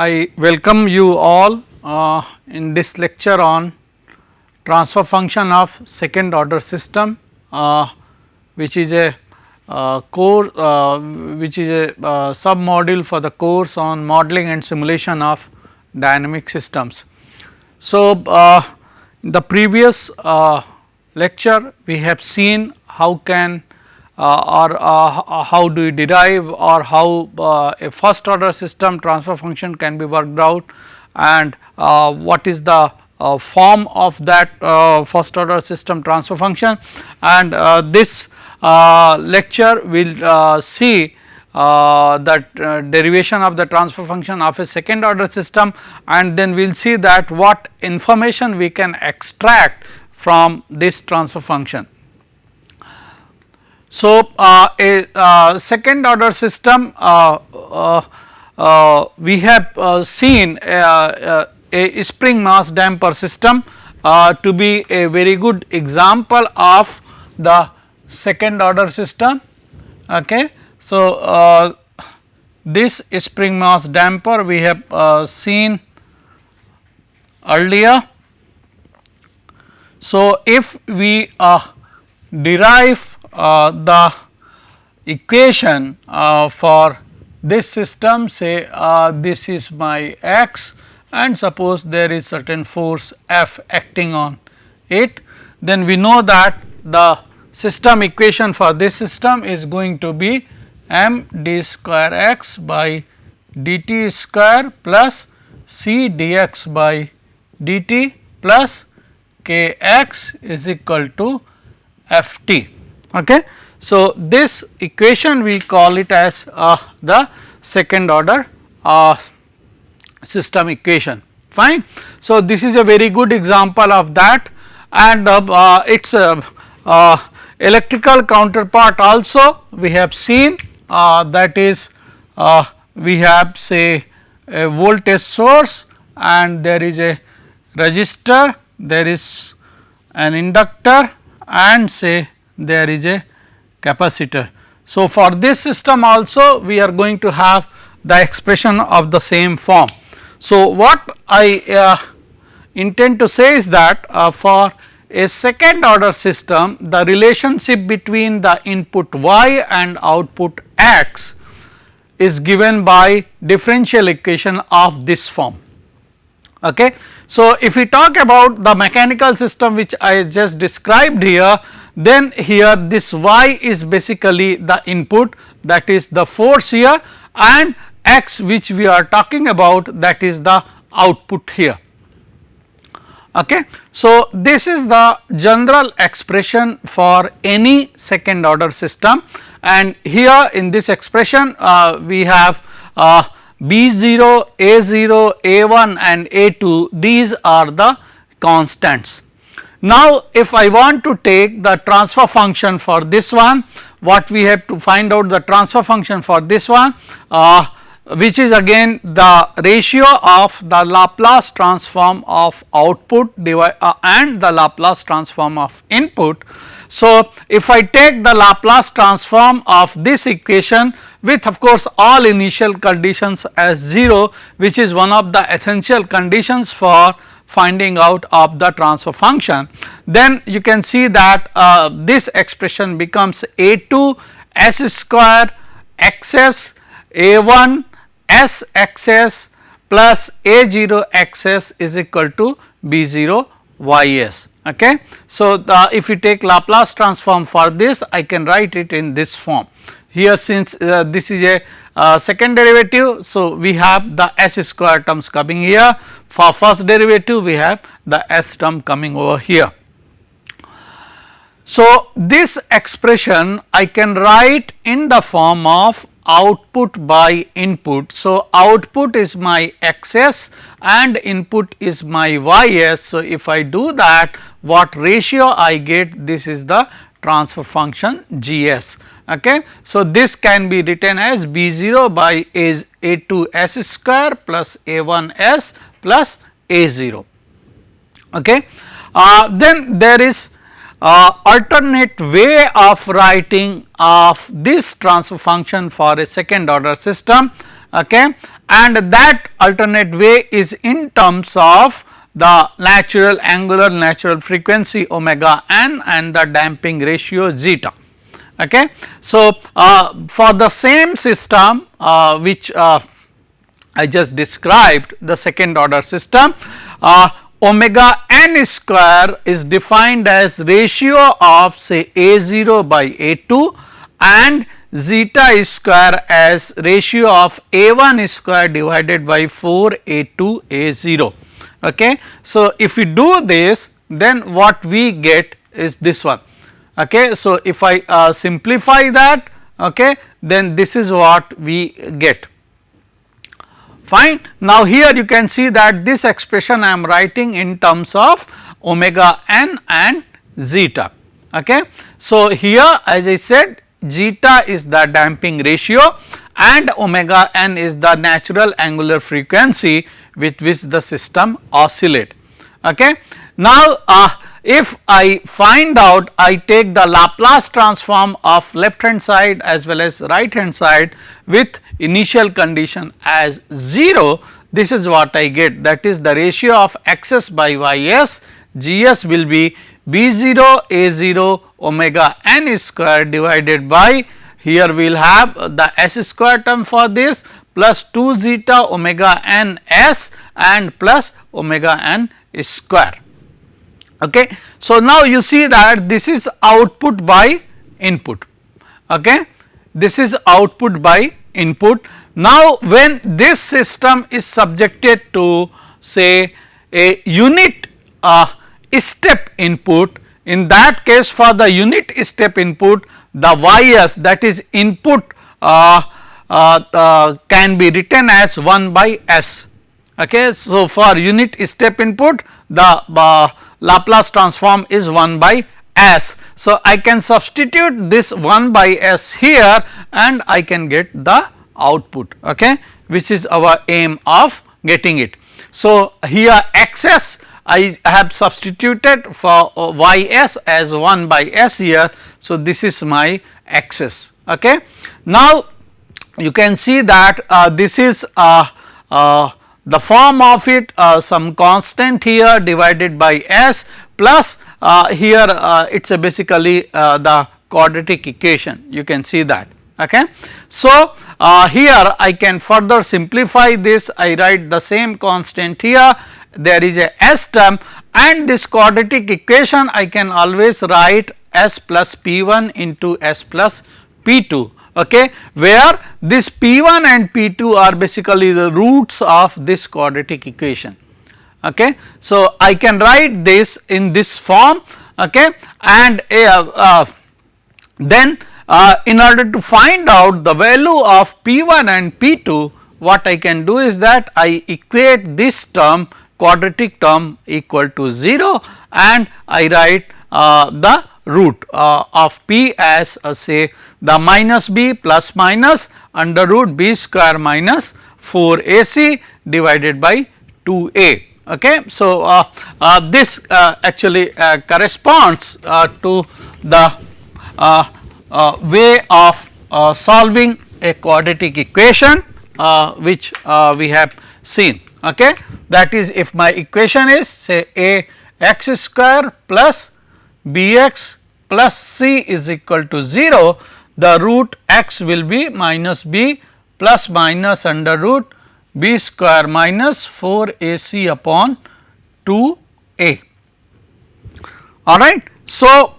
I welcome you all in this lecture on transfer function of second order system, which is a sub module for the course on modeling and simulation of dynamic systems. So, in the previous lecture we have seen how can how do we derive or how a first order system transfer function can be worked out, and what is the form of that first order system transfer function. And this lecture will see that derivation of the transfer function of a second order system, and then we will see that what information we can extract from this transfer function. So, a second order system we have seen a spring mass damper system to be a very good example of the second order system. Okay. So, this spring mass damper we have seen earlier. So, if we derive the equation for this system, say this is my x and suppose there is certain force F acting on it, then we know that the system equation for this system is going to be m d square x by dt square plus c dx by dt plus k x is equal to f t. Okay. So, this equation we call it as the second order system equation, fine. So, this is a very good example of that, and its electrical counterpart also we have seen, that is we have say a voltage source and there is a resistor, there is an inductor and say there is a capacitor. So, for this system also we are going to have the expression of the same form. So, what I intend to say is that for a second order system, the relationship between the input y and output x is given by differential equation of this form. Okay. So, if we talk about the mechanical system which I just described here, then here this y is basically the input, that is the force here, and x which we are talking about, that is the output here. Okay. So, this is the general expression for any second order system, and here in this expression we have B0, A0, A1 and A2, these are the constants. Now, if I want to take the transfer function for this one, what we have to find out the transfer function for this one, which is again the ratio of the Laplace transform of output and the Laplace transform of input. So, if I take the Laplace transform of this equation with of course all initial conditions as 0, which is one of the essential conditions for finding out of the transfer function, then you can see that this expression becomes A2 s square xs A1 s xs plus A0 xs is equal to B0 ys. Okay. So, if you take Laplace transform for this, I can write it in this form. Here since this is a second derivative, so we have the s square terms coming here. For first derivative we have the s term coming over here. So, this expression I can write in the form of output by input. So, output is my xs and input is my ys. So, if I do that, what ratio I get, this is the transfer function gs. Okay. So, this can be written as B0 by A2 s square plus A1 s plus A0. Okay. Then there is alternate way of writing of this transfer function for a second order system, okay, and that alternate way is in terms of the natural frequency omega n and the damping ratio zeta. Okay. So, for the same system which I just described, the second order system, omega n square is defined as ratio of say a 0 by a 2 and zeta square as ratio of a 1 square divided by 4 a 2 a 0. Okay. So, if we do this, then what we get is this one. Okay. So, if I simplify that, okay, then this is what we get. Fine. Now, here you can see that this expression I am writing in terms of omega n and zeta. Okay. So, here as I said, zeta is the damping ratio and omega n is the natural angular frequency with which the system oscillate. Okay. Now, if I find out, I take the Laplace transform of left hand side as well as right hand side with initial condition as 0, this is what I get, that is the ratio of xs by ys, gs will be b 0 a 0 omega n square divided by, here we will have the s square term for this plus 2 zeta omega n s and plus omega n square. Okay. So, now you see that this is output by input. Okay. This is output by input. Now, when this system is subjected to say a unit step input, in that case for the unit step input, the ys, that is input can be written as 1 by s. Okay. So, for unit step input, the Laplace transform is 1 by s. So, I can substitute this 1 by s here and I can get the output, okay, which is our aim of getting it. So, here xs I have substituted for ys as 1 by s here. So, this is my xs. Okay. Now, you can see that this is the form of it, some constant here divided by s plus here it is basically the quadratic equation, you can see that. Okay. So, here I can further simplify this, I write the same constant here, there is a s term and this quadratic equation I can always write s plus p 1 into s plus p 2. Okay, where this p 1 and p 2 are basically the roots of this quadratic equation. Okay. So, I can write this in this form, okay, and then in order to find out the value of p 1 and p 2, what I can do is that I equate this term, quadratic term, equal to 0 and I write the root of p as say the minus b plus minus under root b square minus 4 ac divided by 2 a. Okay. So, this actually corresponds to the way of solving a quadratic equation which we have seen. Okay. That is, if my equation is say a x square plus b x plus c is equal to 0, the root x will be minus b plus minus under root b square minus 4 ac upon 2 a. Alright. So,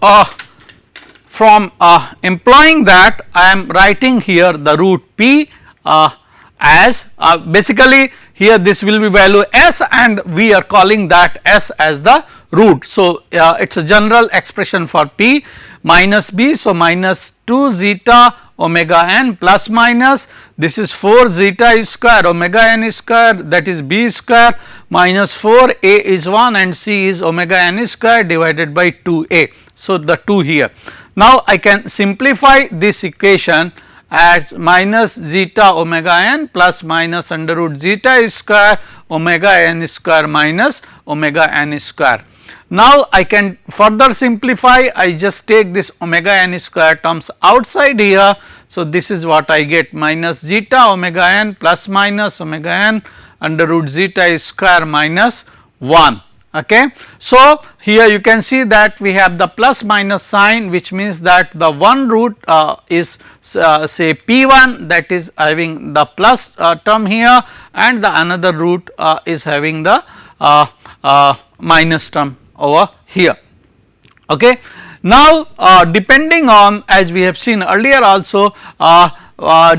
from employing that, I am writing here the root p as basically here this will be value s and we are calling that s as the root. So, it is a general expression for p minus b. So, minus 2 zeta omega n plus minus this is 4 zeta square omega n square, that is b square minus 4 a is 1 and c is omega n square divided by 2 a. So, the 2 here. Now, I can simplify this equation as minus zeta omega n plus minus under root zeta square omega n square minus omega n square. Now, I can further simplify, I just take this omega n square terms outside here. So, this is what I get minus zeta omega n plus minus omega n under root zeta is square minus 1. Okay. So, here you can see that we have the plus minus sign, which means that the one root is say p1, that is having the plus term here, and the another root is having the minus term over here. Okay. Now, depending on, as we have seen earlier also,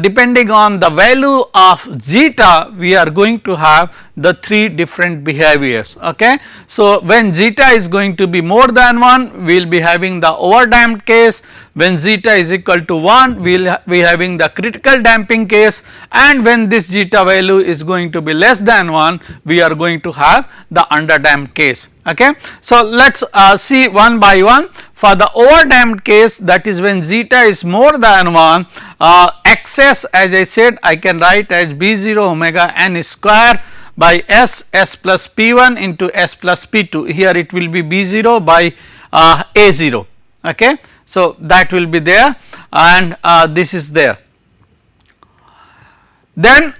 depending on the value of zeta, we are going to have the three different behaviors. Okay. So, when zeta is going to be more than 1, we will be having the overdamped case. When zeta is equal to 1, we will be having the critical damping case, and when this zeta value is going to be less than 1, we are going to have the underdamped case. Okay. So, let us see one by one. For the overdamped case, that is when zeta is more than 1, excess, as I said, I can write as b0 omega n square by s plus p1 into s plus p2. Here it will be b0 by a0. Okay. So, that will be there, and this is there. Then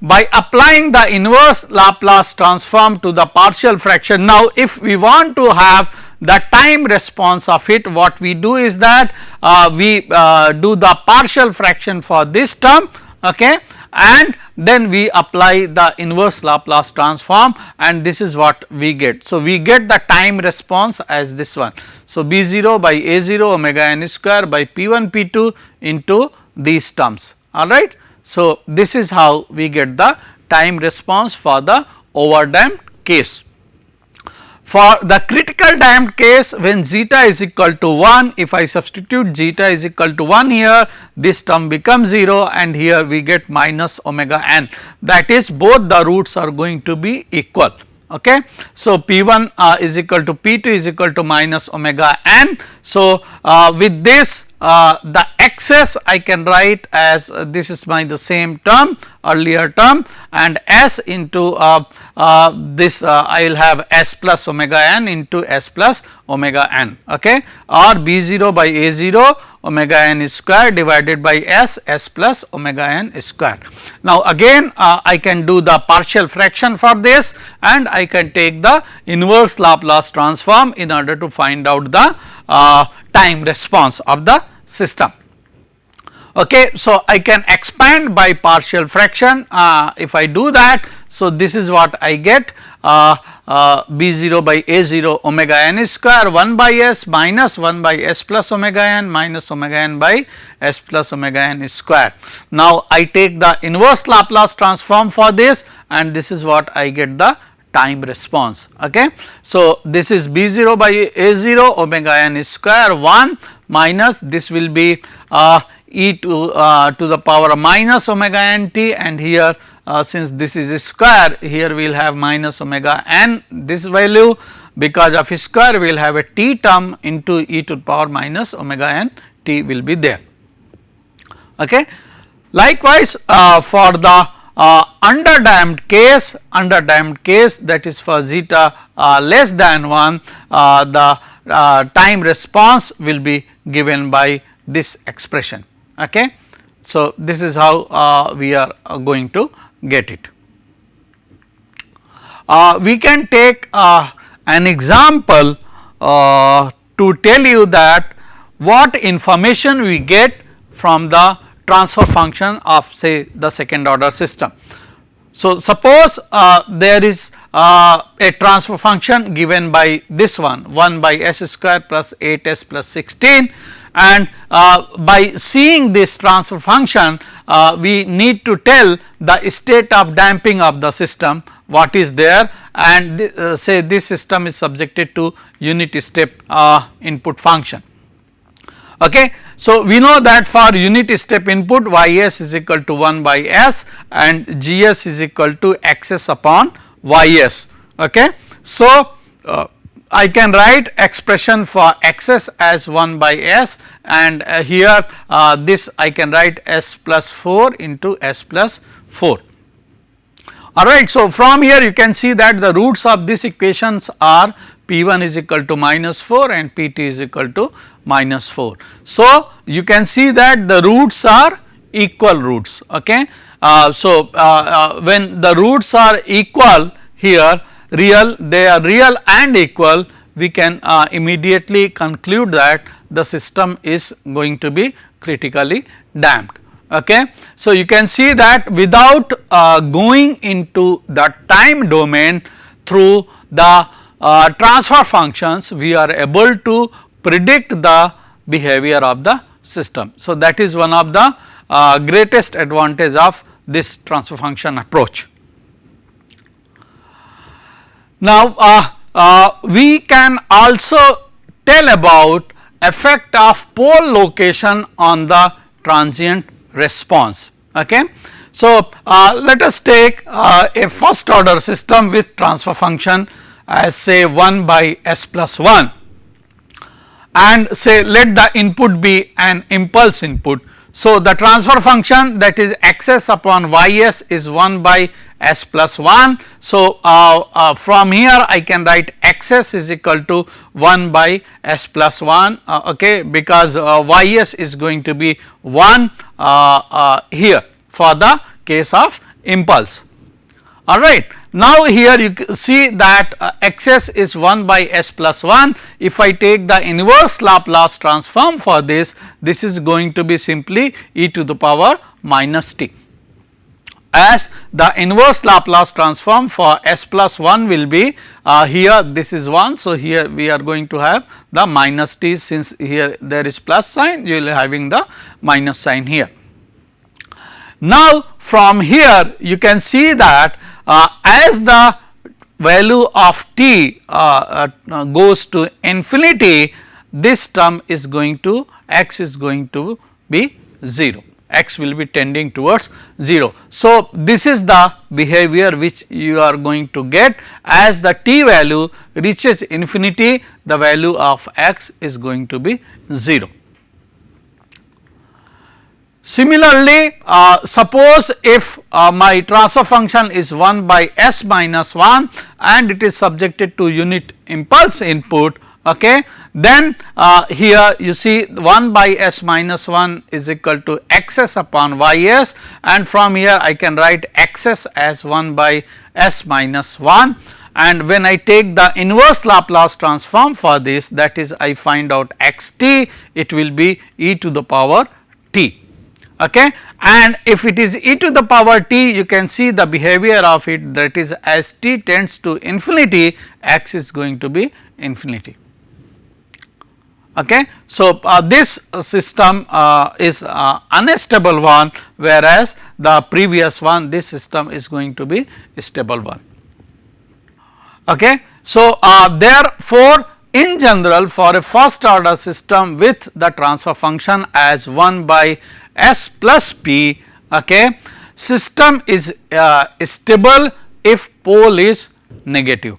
by applying the inverse Laplace transform to the partial fraction. Now, if we want to have the time response of it, what we do is that we do the partial fraction for this term, okay, and then we apply the inverse Laplace transform, and this is what we get. So, we get the time response as this one. So, b0 by a0 omega n square by p1 p2 into these terms, alright. So, this is how we get the time response for the overdamped case. For the critical damped case, when zeta is equal to 1, if I substitute zeta is equal to 1 here, this term becomes 0, and here we get minus omega n, that is both the roots are going to be equal. Okay. So, p1 is equal to p2 is equal to minus omega n. So, with this the excess I can write as this is the same term, earlier term, and s into this I will have s plus omega n into s plus omega n, okay, or b0 by a0 omega n square divided by s plus omega n square. Now, again I can do the partial fraction for this, and I can take the inverse Laplace transform in order to find out the time response of the system. Okay. So, I can expand by partial fraction if I do that. So, this is what I get b0 by a0 omega n square 1 by s minus 1 by s plus omega n minus omega n by s plus omega n square. Now, I take the inverse Laplace transform for this, and this is what I get the time response. Okay. So, this is b0 by a0 omega n square 1 minus this will be e to the power of minus omega n t, and here since this is a square, here we will have minus omega n this value, because of square we will have a t term into e to the power minus omega n t will be there. Okay. Likewise, for the underdamped case, that is for zeta less than 1, the time response will be given by this expression. Okay. So, this is how we are going to get it. We can take an example to tell you that what information we get from the transfer function of say the second order system. So, suppose there is a transfer function given by this one 1 by s square plus 8s plus 16, and by seeing this transfer function we need to tell the state of damping of the system what is there, and say this system is subjected to unit step input function. Okay. So, we know that for unit step input ys is equal to 1 by s and gs is equal to xs upon ys. Okay. So, I can write expression for xs as 1 by s, and here this I can write s plus 4 into s plus 4. Alright. So, from here you can see that the roots of these equations are P1 is equal to minus 4 and P2 is equal to minus 4. So, you can see that the roots are equal roots. Okay. When the roots are equal here, they are real and equal, we can immediately conclude that the system is going to be critically damped. Okay. So, you can see that without going into the time domain through the transfer functions, we are able to predict the behavior of the system. So, that is one of the greatest advantage of this transfer function approach. Now, we can also tell about effect of pole location on the transient response. Okay. So, let us take a first order system with transfer function as say 1 by s plus 1, and say let the input be an impulse input. So, the transfer function, that is xs upon ys, is 1 by s plus 1. So, from here I can write xs is equal to 1 by s plus 1, okay, because ys is going to be 1 here for the case of impulse. All right. Now, here you see that xs is 1 by s plus 1. If I take the inverse Laplace transform for this, this is going to be simply e to the power minus t, as the inverse Laplace transform for s plus 1 will be here this is 1. So, here we are going to have the minus t, since here there is plus sign, you will be having the minus sign here. Now, from here you can see that as the value of t goes to infinity, this term is going to, x is going to be 0, x will be tending towards 0. So, this is the behavior which you are going to get as the t value reaches infinity, the value of x is going to be 0. Similarly, suppose if my transfer function is 1 by s minus 1 and it is subjected to unit impulse input, okay, then here you see 1 by s minus 1 is equal to xs upon ys, and from here I can write xs as 1 by s minus 1, and when I take the inverse Laplace transform for this, that is I find out xt, it will be e to the power t. Okay. And if it is e to the power t, you can see the behavior of it, that is as t tends to infinity, x is going to be infinity. Okay. So, this system is unstable one, whereas the previous one, this system is going to be stable one. Okay. So, therefore, in general, for a first order system with the transfer function as 1 by s plus p, okay, system is stable if pole is negative,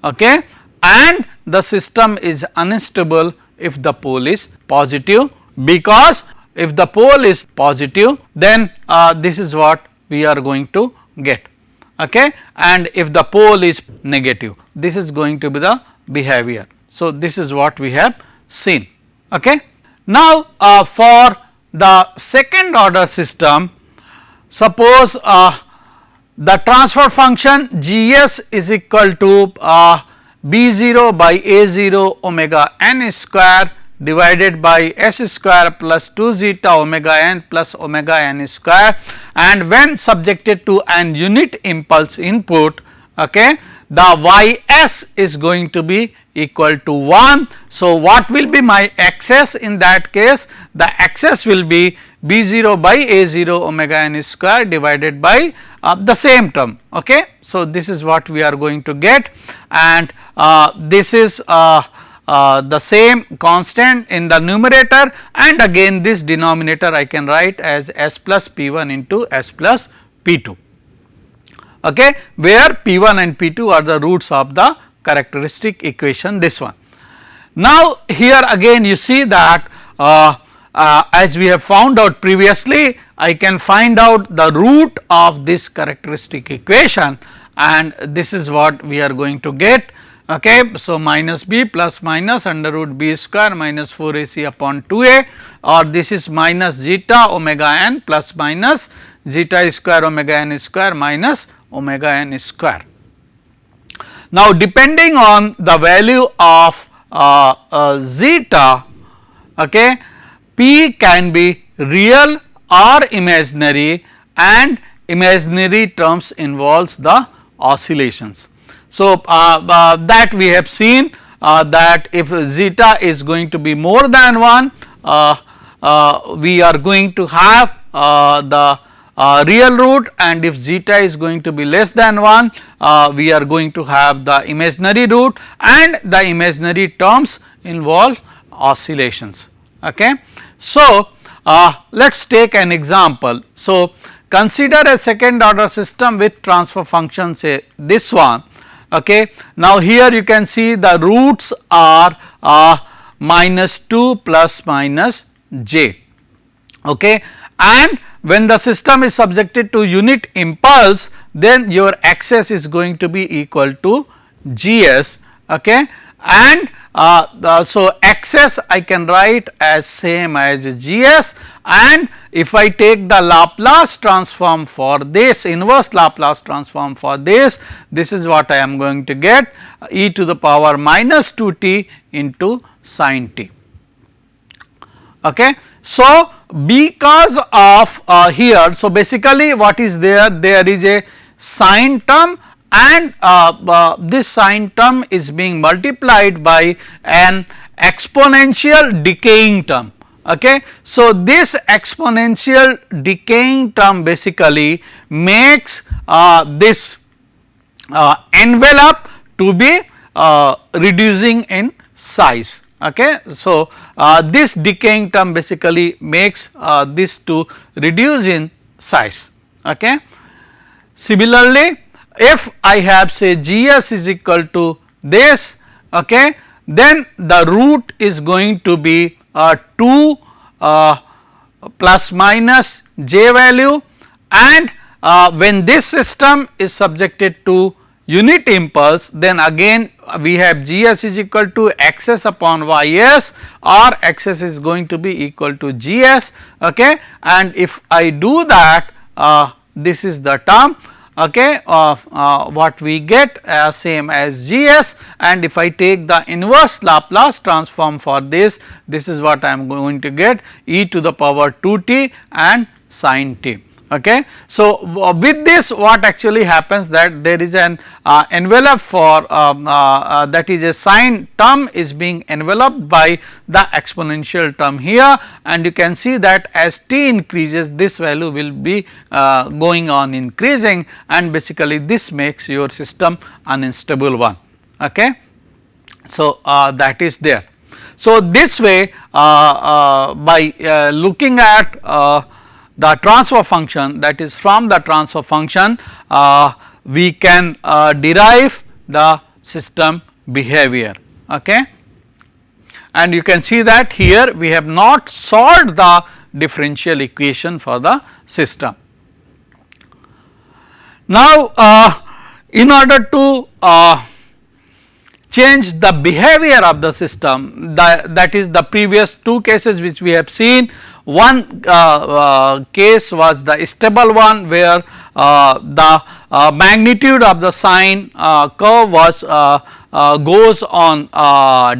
okay, and the system is unstable if the pole is positive, because if the pole is positive, then this is what we are going to get, okay, and if the pole is negative, this is going to be the behavior. So, this is what we have seen. Okay. Now, for the second order system, suppose the transfer function Gs is equal to B0 by A0 omega n square divided by s square plus 2 zeta omega n plus omega n square, and when subjected to an unit impulse input, okay, the Ys is going to be equal to 1. So, what will be my xs in that case? The xs will be B0 by A0 omega n square divided by the same term. Okay. So, this is what we are going to get, and this is the same constant in the numerator, and again this denominator I can write as s plus p1 into s plus p2, okay, where p1 and p2 are the roots of the characteristic equation, this one. Now, here again you see that as we have found out previously, I can find out the root of this characteristic equation, and this is what we are going to get. Okay. So, minus b plus minus under root b square minus 4 ac upon 2a, or this is minus zeta omega n plus minus zeta square omega n square minus omega n square. Now, depending on the value of zeta, okay, p can be real or imaginary, and imaginary terms involves the oscillations. So, that we have seen that if zeta is going to be more than 1, we are going to have the real root, and if zeta is going to be less than 1, we are going to have the imaginary root, and the imaginary terms involve oscillations. Okay. So, let us take an example. So, consider a second order system with transfer function, say this one. Okay. Now, here you can see the roots are minus 2 plus minus j. Okay. And when the system is subjected to unit impulse, then your access is going to be equal to Gs. Okay. And so, access I can write as same as Gs, and if I take the Laplace transform for this, inverse Laplace transform for this is what I am going to get, e to the power minus 2t into sin t. Okay. So, because of here, so basically what is there? There is a sine term, and this sine term is being multiplied by an exponential decaying term. Okay. So, this exponential decaying term basically makes this envelope to be reducing in size. Okay. So, this decaying term basically makes this to reduce in size. Okay. Similarly, if I have say Gs is equal to this, okay, then the root is going to be 2 plus minus j value, and when this system is subjected to unit impulse, then again we have Gs is equal to xs upon ys, or xs is going to be equal to Gs. Okay. And if I do that, this is the term, okay, what we get same as Gs, and if I take the inverse Laplace transform for this is what I am going to get, e to the power 2t and sin t. Okay. So, with this what actually happens, that there is an envelope for that is a sine term is being enveloped by the exponential term here, and you can see that as t increases, this value will be going on increasing, and basically this makes your system an unstable one. Okay. So, that is there. So, this way by looking at the transfer function, that is from the transfer function we can derive the system behavior. Okay. And you can see that here we have not solved the differential equation for the system. Now, in order to change the behavior of the system, that is the previous two cases which we have seen. One case was the stable one, where the magnitude of the sine curve was goes on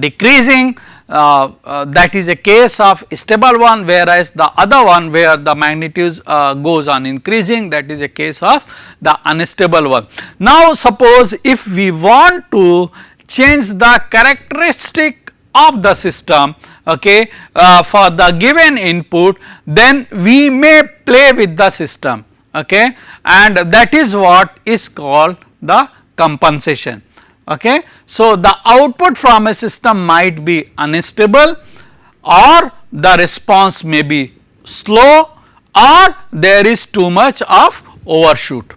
decreasing, that is a case of stable one, whereas the other one where the magnitude goes on increasing, that is a case of the unstable one. Now, suppose if we want to change the characteristic of the system, okay, for the given input, then we may play with the system, okay, and that is what is called the compensation. Okay. So, the output from a system might be unstable, or the response may be slow, or there is too much of overshoot.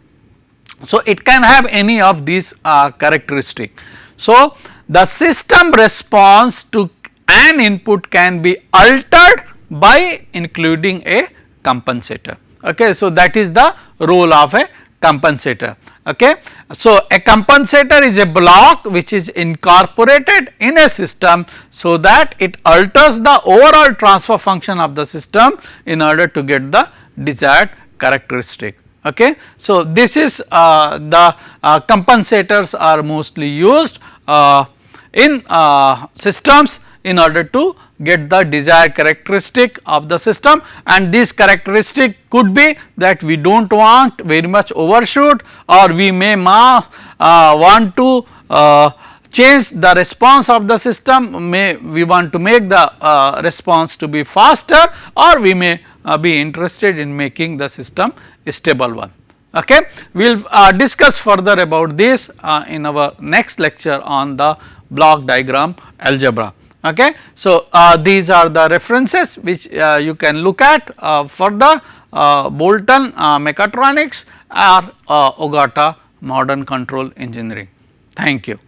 So, it can have any of these characteristics. So, the system response to an input can be altered by including a compensator. Okay. So, that is the role of a compensator. Okay. So, a compensator is a block which is incorporated in a system, so that it alters the overall transfer function of the system in order to get the desired characteristic. Okay. So, this is the compensators are mostly used in systems in order to get the desired characteristic of the system, and this characteristic could be that we do not want very much overshoot, or we may want to change the response of the system, we want to make the response to be faster, or we may be interested in making the system a stable one. Okay. We will discuss further about this in our next lecture on the block diagram algebra. Okay. So, these are the references which you can look at for the Bolton mechatronics or Ogata modern control engineering. Thank you.